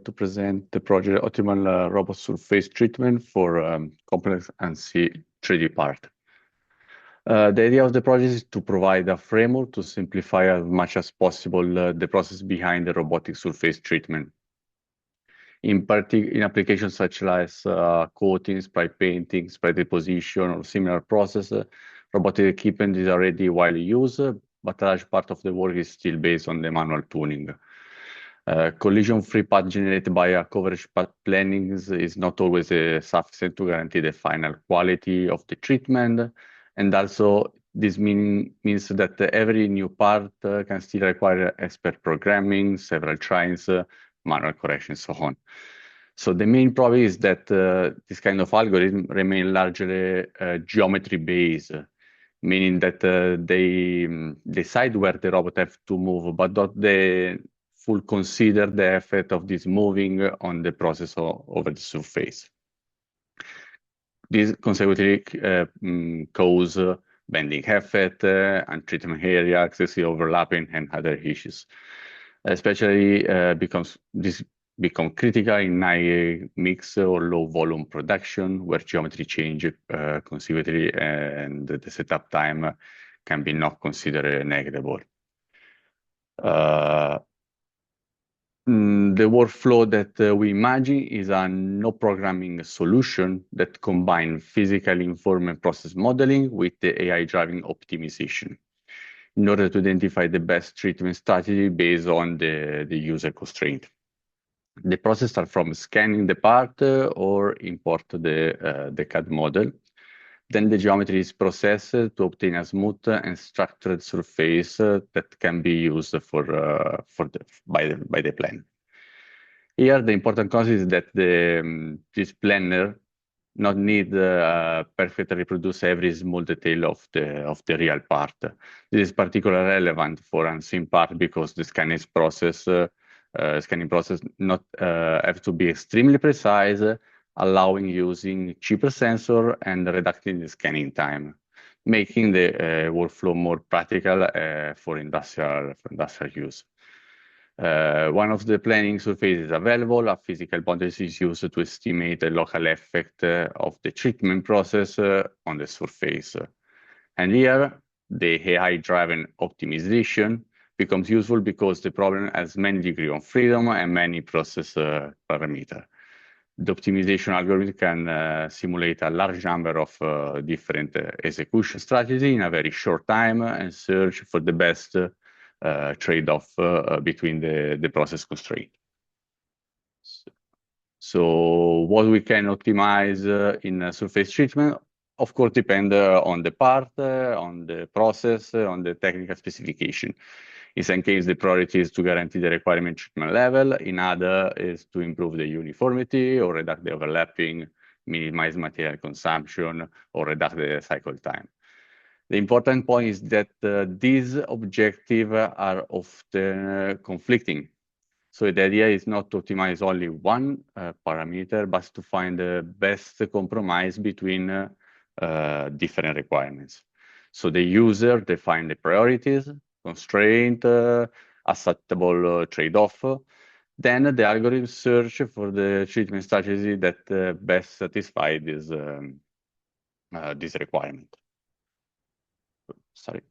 to present the project Optimal Robot Surface Treatment for complex ANSI 3D part. The idea of the project is to provide a framework to simplify as much as possible the process behind the robotic surface treatment. In applications such as coating, spray painting, spray deposition, or similar process, robotic equipment is already widely used, but a large part of the work is still based on the manual tuning. Collision-free path generated by a coverage path planning is not always sufficient to guarantee the final quality of the treatment, and also this means that every new part can still require expert programming, several tries, manual correction, and so on. So the main problem is that this kind of algorithm remain largely geometry-based, meaning that they decide where the robot have to move, but not the full consider the effect of this moving on the process over the surface. This consequently cause bending effect and treatment area, excessive overlapping, and other issues. Especially this become critical in high mix or low volume production, where geometry change consequently, and the setup time can be not considered negligible. The workflow that we imagine is a no programming solution that combines physically informed process modeling with the AI driving optimization in order to identify the best treatment strategy based on the user constraint. The process starts from scanning the part or import the CAD model. Then the geometry is processed to obtain a smooth and structured surface that can be used by the plan. Here, the important concept is that this planner not need perfectly reproduce every small detail of the real part. This is particularly relevant for unseen part because the scanning process not have to be extremely precise, allowing using cheaper sensor and reducing the scanning time, making the workflow more practical for industrial use. One of the planning surfaces available, a physical model is used to estimate the local effect of the treatment process on the surface. And here, the AI-driven optimization becomes useful because the problem has many degrees of freedom and many process parameters. The optimization algorithm can simulate a large number of different execution strategies in a very short time and search for the best trade-off between the process constraint. So what we can optimize in surface treatment, of course, depend on the part, on the process, on the technical specification. In some cases, the priority is to guarantee the requirement treatment level. In other is to improve the uniformity or reduce the overlapping, minimize material consumption, or reduce the cycle time. The important point is that these objectives are often conflicting. So the idea is not to optimize only one parameter, but to find the best compromise between different requirements. So the user defines the priorities, constraint, acceptable trade-off. Then the algorithm search for the treatment strategy that best satisfy this requirement. Sorry.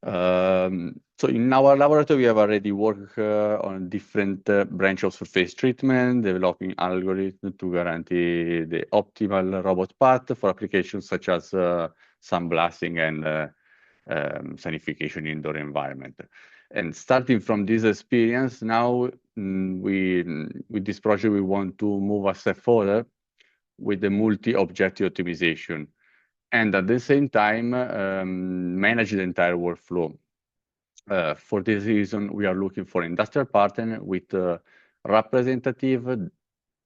So in our laboratory, we have already worked on different branches of surface treatment, developing algorithms to guarantee the optimal robot path for applications such as sandblasting and sanification indoor environment. And starting from this experience, now with this project, we want to move a step further with the multi-objective optimization, and at the same time manage the entire workflow. For this reason, we are looking for industrial partner with representative,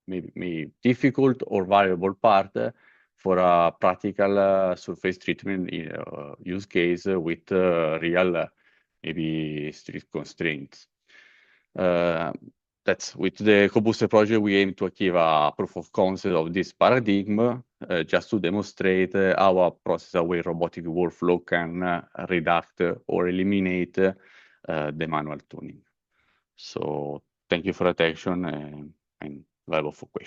maybe difficult or variable part for a practical surface treatment use case with real, maybe strict constraints. That's with the Co-Booster project, we aim to achieve a proof of concept of this paradigm, just to demonstrate how a process-aware robotic workflow can reduce or eliminate the manual tuning. So thank you for attention, and available for questions.